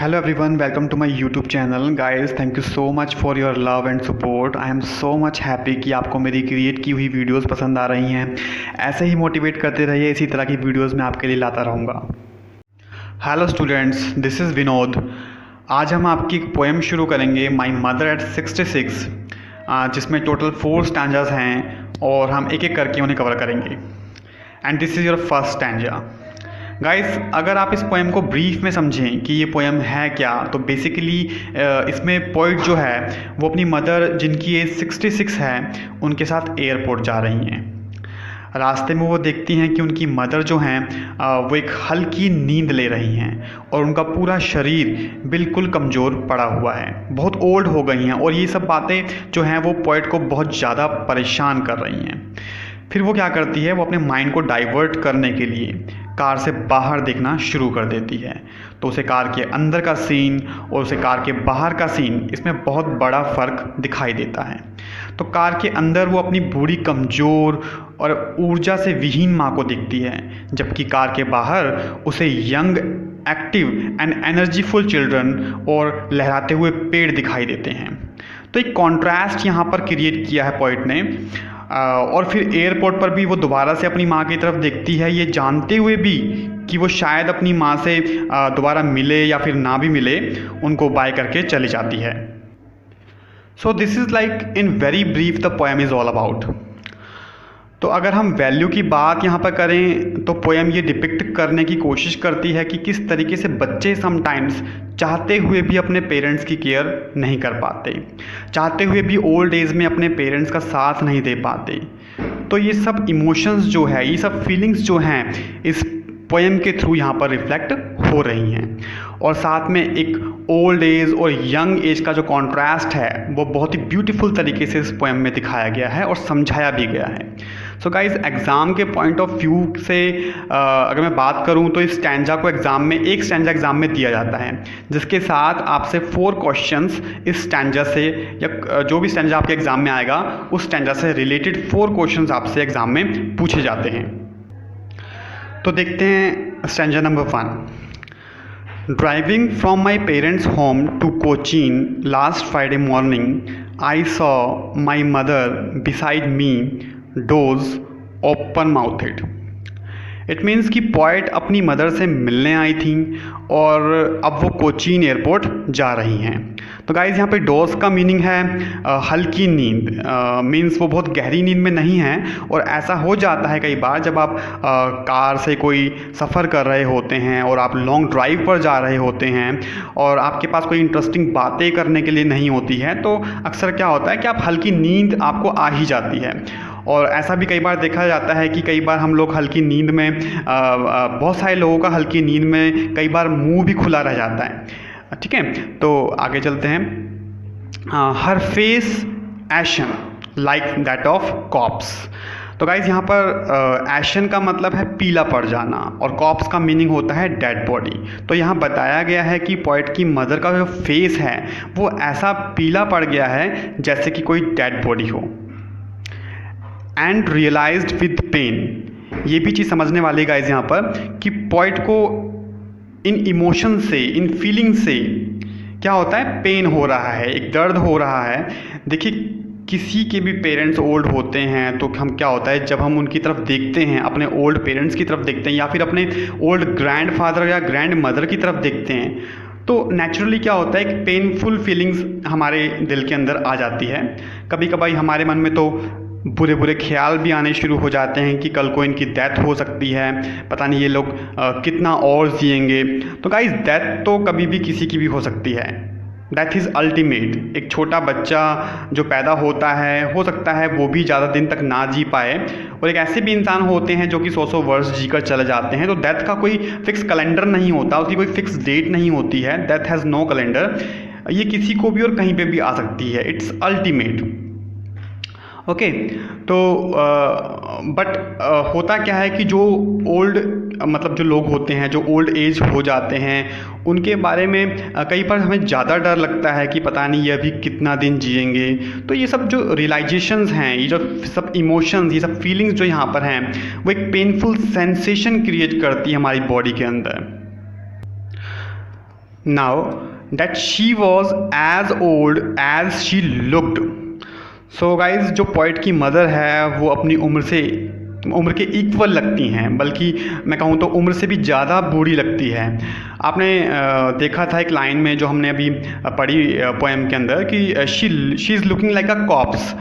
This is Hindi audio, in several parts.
Hello everyone, welcome to my YouTube channel. Guys, thank you so much for your love and support. I am so much happy कि आपको मेरी क्रिएट की हुई वीडियोस पसंद आ रही हैं। ऐसे ही मोटिवेट करते रहिए, इसी तरह की वीडियोस मैं आपके लिए लाता रहूँगा। Hello students, this is Vinod. आज हम आपकी एक पोएम शुरू करेंगे, माई मदर एट 66, जिसमें टोटल 4 स्टैंजास हैं और हम एक एक करके उन्हें कवर करेंगे। And this is your first stanza. Guys, अगर आप इस पोएम को ब्रीफ में समझें कि ये पोएम है क्या, तो बेसिकली इसमें पोइट जो है वो अपनी मदर, जिनकी एज 66 है, उनके साथ एयरपोर्ट जा रही हैं। रास्ते में वो देखती हैं कि उनकी मदर जो हैं वो एक हल्की नींद ले रही हैं और उनका पूरा शरीर बिल्कुल कमज़ोर पड़ा हुआ है, बहुत ओल्ड हो गई हैं। और ये सब बातें जो हैं वो पोइट को बहुत ज़्यादा परेशान कर रही हैं। फिर वो क्या करती है, वो अपने माइंड को डाइवर्ट करने के लिए कार से बाहर देखना शुरू कर देती है। तो उसे कार के अंदर का सीन और उसे कार के बाहर का सीन, इसमें बहुत बड़ा फ़र्क दिखाई देता है। तो कार के अंदर वो अपनी बूढ़ी, कमज़ोर और ऊर्जा से विहीन माँ को देखती है, जबकि कार के बाहर उसे young, active and energyful children और लहराते हुए पेड़ दिखाई देते हैं। तो एक कॉन्ट्रास्ट यहाँ पर क्रिएट किया है पोइट ने। और फिर एयरपोर्ट पर भी वो दोबारा से अपनी माँ की तरफ देखती है, ये जानते हुए भी कि वो शायद अपनी माँ से दोबारा मिले या फिर ना भी मिले, उनको बाय करके चली जाती है। So this is like in very brief the poem is all about. तो अगर हम वैल्यू की बात यहाँ पर करें तो पोएम ये डिपिक्ट करने की कोशिश करती है कि किस तरीके से बच्चे समटाइम्स चाहते हुए भी अपने पेरेंट्स की केयर नहीं कर पाते, चाहते हुए भी ओल्ड एज में अपने पेरेंट्स का साथ नहीं दे पाते। तो ये सब इमोशंस जो है, ये सब फीलिंग्स जो हैं, इस पोएम के थ्रू यहाँ पर रिफ्लेक्ट हो रही हैं। और साथ में एक ओल्ड एज और यंग एज का जो कॉन्ट्रास्ट है वो बहुत ही ब्यूटीफुल तरीके से इस पोएम में दिखाया गया है और समझाया भी गया है। सो गाइज, एग्ज़ाम के पॉइंट ऑफ व्यू से अगर मैं बात करूं तो इस स्टैंजा को एक स्टैंजा एग्ज़ाम में दिया जाता है, जिसके साथ आपसे 4 क्वेश्चंस इस स्टैंजा से, या जो भी स्टैंजा आपके एग्ज़ाम में आएगा उस स्टैंजा से रिलेटेड 4 क्वेश्चंस आपसे एग्ज़ाम में पूछे जाते हैं। तो देखते हैं stanza number 1। Driving from my parents home to Cochin last Friday morning, I saw my mother beside me, doze open mouthed. It means कि पोइट अपनी मदर से मिलने आई थी और अब वो कोचीन एयरपोर्ट जा रही हैं। तो गाइज़, यहाँ पे डोज का मीनिंग है हल्की नींद, मीन्स वो बहुत गहरी नींद में नहीं है। और ऐसा हो जाता है कई बार जब आप कार से कोई सफ़र कर रहे होते हैं और आप लॉन्ग ड्राइव पर जा रहे होते हैं और आपके पास कोई इंटरेस्टिंग बातें करने के लिए नहीं होती है, तो अक्सर क्या होता है कि आप हल्की नींद आपको आ ही जाती है। और ऐसा भी कई बार देखा जाता है कि कई बार हम लोग हल्की नींद में बहुत सारे लोगों का हल्की नींद में कई बार मुंह भी खुला रह जाता है। ठीक है, तो आगे चलते हैं। हर face ation like that of cops. तो गाइज, यहाँ पर एशन का मतलब है पीला पड़ जाना और कॉप्स का मीनिंग होता है डेड बॉडी। तो यहाँ बताया गया है कि पोइट की मदर का जो फेस है वो ऐसा पीला पड़ गया है जैसे कि कोई डेड बॉडी हो। एंड रियलाइज्ड विद पेन, ये भी चीज़ समझने वाली गाइज यहाँ पर कि पोइट को इन इमोशन से, इन फीलिंग से क्या होता है, पेन हो रहा है, एक दर्द हो रहा है। देखिए, किसी के भी पेरेंट्स ओल्ड होते हैं तो हम क्या होता है, जब हम उनकी तरफ देखते हैं, अपने ओल्ड पेरेंट्स की तरफ देखते हैं या फिर अपने ओल्ड ग्रैंड फादर या ग्रैंड मदर की तरफ देखते हैं, तो नेचुरली क्या होता है, एक पेनफुल फीलिंग्स हमारे दिल के अंदर आ जाती है। कभी कभार हमारे मन में तो बुरे बुरे ख्याल भी आने शुरू हो जाते हैं कि कल को इनकी डेथ हो सकती है, पता नहीं ये लोग कितना और जिएंगे। तो गाइस, डेथ तो कभी भी किसी की भी हो सकती है। Death is ultimate. एक छोटा बच्चा जो पैदा होता है, हो सकता है वो भी ज़्यादा दिन तक ना जी पाए, और एक ऐसे भी इंसान होते हैं जो कि 100 वर्ष जीकर चले जाते हैं। तो डेथ का कोई फिक्स कैलेंडर नहीं होता, उसकी कोई फिक्स डेट नहीं होती है। Death has no calendar. ये किसी को भी और कहीं पे भी आ सकती है। It's ultimate. ओके, तो बट होता क्या है कि जो ओल्ड, मतलब जो लोग होते हैं, जो ओल्ड एज हो जाते हैं, उनके बारे में कई बार हमें ज़्यादा डर लगता है कि पता नहीं ये अभी कितना दिन जिएंगे। तो ये सब जो रियलाइजेशंस हैं, ये जो सब इमोशंस, ये सब फीलिंग्स जो यहाँ पर हैं, वो एक पेनफुल सेंसेशन क्रिएट करती है हमारी बॉडी के अंदर। Now that she was as old as she looked. So guys जो पोइट की मदर है वो अपनी उम्र के इक्वल लगती हैं, बल्कि मैं कहूँ तो उम्र से भी ज़्यादा बूढ़ी लगती है। आपने देखा था एक लाइन में जो हमने अभी पढ़ी पोएम के अंदर कि she is looking like a cops.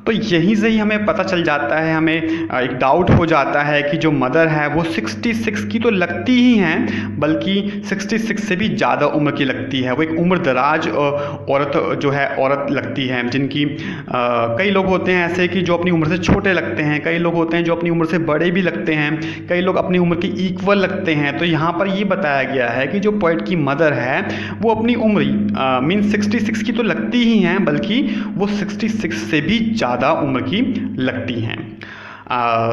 तो यहीं से ही हमें पता चल जाता है, हमें एक डाउट हो जाता है कि जो मदर है वो 66 की तो लगती ही हैं, बल्कि 66 से भी ज़्यादा उम्र की लगती है। वो एक उम्र दराज औरत लगती है, जिनकी कई लोग होते हैं ऐसे कि जो अपनी उम्र से छोटे लगते हैं, कई लोग होते हैं जो अपनी उम्र से बड़े भी लगते हैं, कई लोग अपनी उम्र के इक्वल लगते हैं। तो यहाँ पर ये बताया गया है कि जो पोइट की मदर है वो अपनी उम्र मीन 66 की तो लगती ही हैं, बल्कि वो 66 से भी ज़्यादा उम्र की लगती हैं।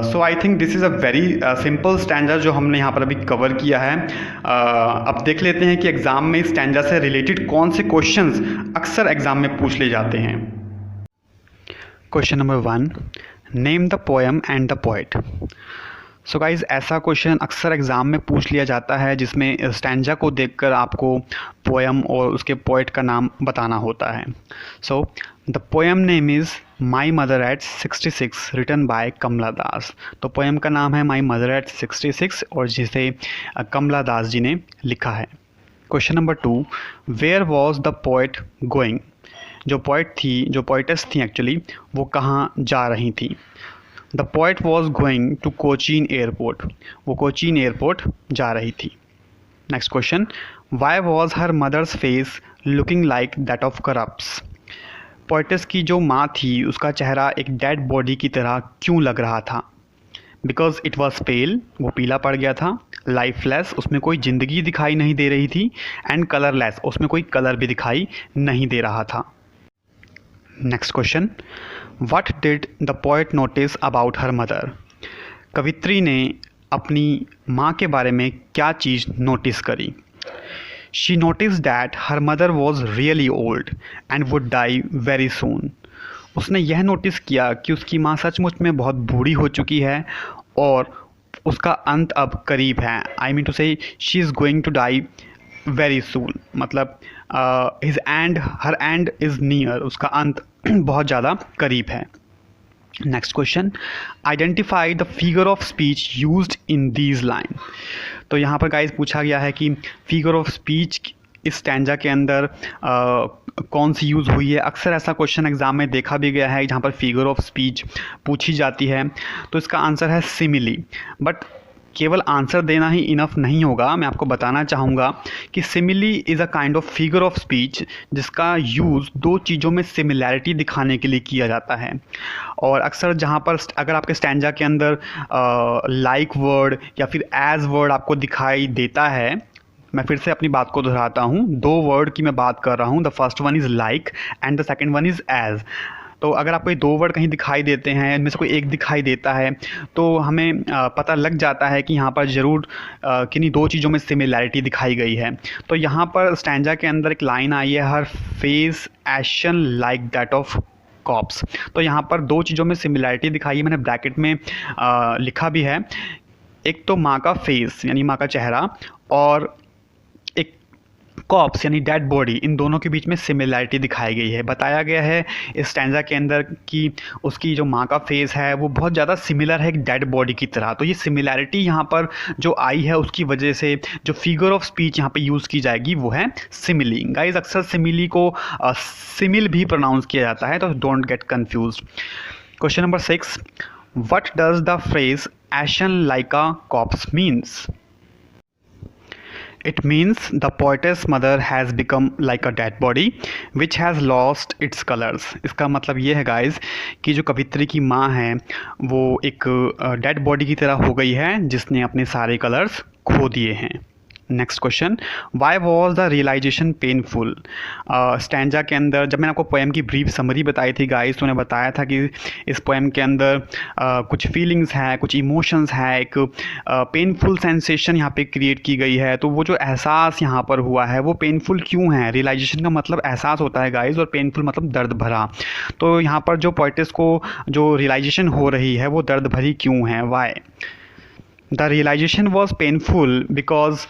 So I think this is a very simple stanza जो हमने यहाँ पर अभी कवर किया है। अब देख लेते हैं कि एग्ज़ाम में इस स्टैंजा से रिलेटेड कौन से क्वेश्चंस अक्सर एग्ज़ाम में पूछ ले जाते हैं। Question number 1, name the poem and the poet. So guys ऐसा क्वेश्चन अक्सर एग्ज़ाम में पूछ लिया जाता है जिसमें स्टैंजा को देखकर आपको पोएम और उसके पोएट का नाम बताना होता है। So the poem name is my mother at 66 written by Kamala Das. तो पोएम का नाम है माई मदर एट 66 और जिसे कमला दास जी ने लिखा है। Question number 2, where was the poet going. जो पोइटेस थी एक्चुअली, वो कहाँ जा रही थी। The poet was going to Cochin airport. वो कोचीन एयरपोर्ट जा रही थी। Next question, why was her mother's face looking like that of corpse. Poetess की जो माँ थी उसका चेहरा एक डेड बॉडी की तरह क्यों लग रहा था। बिकॉज इट वॉज पेल, वो पीला पड़ गया था, लाइफलेस, उसमें कोई ज़िंदगी दिखाई नहीं दे रही थी, एंड कलरलेस, उसमें कोई कलर भी दिखाई नहीं दे रहा था। Next question, what did the poet notice about her mother. कवित्री ने अपनी माँ के बारे में क्या चीज़ नोटिस करी। She notice that her mother was really old and would die very soon. उसने यह नोटिस किया कि उसकी माँ सचमुच में बहुत बूढ़ी हो चुकी है और उसका अंत अब करीब है। I mean to say she is going to die very soon, मतलब हर एंड इज़ नियर, उसका अंत बहुत ज़्यादा करीब है। Next question, identify the figure of speech used in these line. तो यहाँ पर गाइस पूछा गया है कि फिगर ऑफ स्पीच इस स्टैंजा के अंदर कौन सी यूज़ हुई है। अक्सर ऐसा क्वेश्चन एग्जाम में देखा भी गया है जहाँ पर फिगर ऑफ स्पीच पूछी जाती है। तो इसका आंसर है सिमिली। बट केवल आंसर देना ही इनफ नहीं होगा, मैं आपको बताना चाहूँगा कि simile is a kind of figure of speech जिसका यूज़ दो चीज़ों में सिमिलैरिटी दिखाने के लिए किया जाता है। और अक्सर जहाँ पर अगर आपके स्टैंजा के अंदर लाइक वर्ड या फिर एज वर्ड आपको दिखाई देता है, मैं फिर से अपनी बात को दोहराता हूँ, दो वर्ड की मैं बात कर रहा हूँ। The first one is like and the second one is age. तो अगर आपको ये दो वर्ड कहीं दिखाई देते हैं, इनमें से कोई एक दिखाई देता है, तो हमें पता लग जाता है कि यहाँ पर ज़रूर किन्हीं दो चीज़ों में सिमिलैरिटी दिखाई गई है। तो यहाँ पर स्टैंजा के अंदर एक लाइन आई है, her face ation like that of cops. तो यहाँ पर दो चीज़ों में सिमिलैरिटी दिखाई है, मैंने ब्रैकेट में लिखा भी है। एक तो माँ का फेस यानी माँ का चेहरा, और एक कॉप्स यानी डेड बॉडी, इन दोनों के बीच में सिमिलैरिटी दिखाई गई है। बताया गया है इस स्टैंजा के अंदर कि उसकी जो माँ का फेस है वो बहुत ज़्यादा सिमिलर है एक डेड बॉडी की तरह। तो ये सिमिलैरिटी यहाँ पर जो आई है उसकी वजह से जो फिगर ऑफ स्पीच यहाँ पे यूज़ की जाएगी वो है सिमिली। गाइज अक्सर सिमिली को सिमिल भी प्रोनाउंस किया जाता है, तो don't get confuse. Question number 6, what does the phrase ation like a cops means. It means the poetess mother has become like a dead body which has lost its colors. इसका मतलब ये है गाइज कि जो कवित्री की माँ है वो एक डेड बॉडी की तरह हो गई है जिसने अपने सारे कलर्स खो दिए हैं। Next question, why was the realisation painful. Stanza के अंदर जब मैंने आपको पोएम की ब्रीफ समरी बताई थी गाइस, तो उन्हें बताया था कि इस पोएम के अंदर कुछ फीलिंग्स हैं, कुछ इमोशंस हैं, एक पेनफुल सेंसेशन यहाँ पे क्रिएट की गई है। तो वो जो एहसास यहाँ पर हुआ है वो पेनफुल क्यों है। रियलाइजेशन का मतलब एहसास होता है गाइस, और पेनफुल मतलब दर्द भरा। तो यहाँ पर जो पोएटेस को जो रियलाइजेशन हो रही है वो दर्द भरी क्यों है, Y. The realization was painful because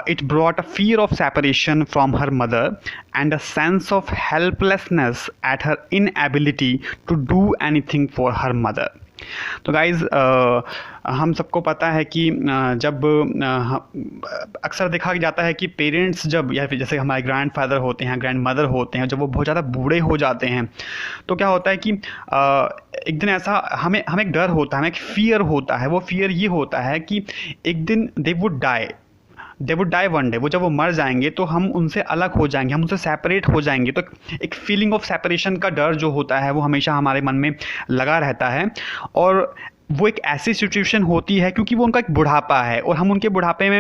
it brought a fear of separation from her mother and a sense of helplessness at her inability to do anything for her mother. तो गाइज़ हम सबको पता है कि जब अक्सर देखा जाता है कि पेरेंट्स जब या फिर जैसे हमारे ग्रैंड फादर होते हैं, ग्रैंड मदर होते हैं, जब वो बहुत ज़्यादा बूढ़े हो जाते हैं तो क्या होता है कि एक दिन ऐसा हमें एक डर होता है, हमें एक फ़ियर होता है। वो फ़ियर ये होता है कि एक दिन they would die one day, वो जब वो मर जाएंगे तो हम उनसे अलग हो जाएंगे, हम उनसे सेपरेट हो जाएंगे। तो एक फीलिंग ऑफ सेपरेशन का डर जो होता है वो हमेशा हमारे मन में लगा रहता है। और वो एक ऐसी सिचुएशन होती है क्योंकि वो उनका एक बुढ़ापा है और हम उनके बुढ़ापे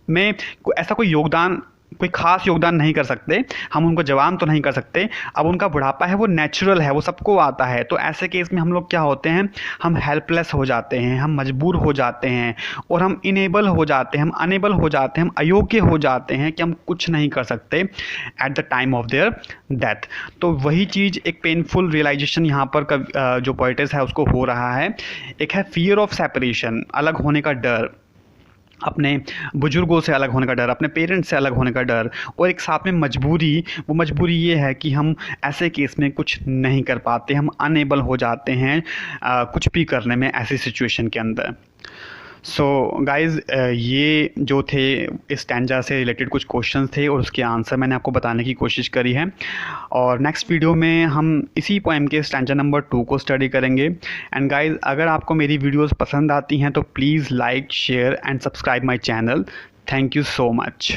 में ऐसा कोई ख़ास योगदान नहीं कर सकते, हम उनको जवान तो नहीं कर सकते। अब उनका बुढ़ापा है वो नेचुरल है, वो सबको आता है। तो ऐसे केस में हम लोग क्या होते हैं, हम हेल्पलेस हो जाते हैं, हम मजबूर हो जाते हैं और हम इनेबल हो जाते हैं, हम अनेबल हो जाते हैं, हम अयोग्य हो जाते हैं कि हम कुछ नहीं कर सकते at the time of their death. तो वही चीज़ एक पेनफुल रियलाइजेशन यहाँ पर जो पोएटिस है उसको हो रहा है। एक है फियर ऑफ सेपरेशन, अलग होने का डर, अपने बुजुर्गों से अलग होने का डर, अपने पेरेंट्स से अलग होने का डर, और एक साथ में मजबूरी। वो मजबूरी ये है कि हम ऐसे केस में कुछ नहीं कर पाते, हम अनेबल हो जाते हैं कुछ भी करने में ऐसी सिचुएशन के अंदर। सो गाइज़ ये जो थे इस स्टैंजा से रिलेटेड कुछ क्वेश्चंस थे और उसके आंसर मैंने आपको बताने की कोशिश करी है। और नेक्स्ट वीडियो में हम इसी पोएम के स्टैंजा नंबर 2 को स्टडी करेंगे। एंड गाइज़ अगर आपको मेरी वीडियोस पसंद आती हैं तो please like, share and subscribe my channel. Thank you so much.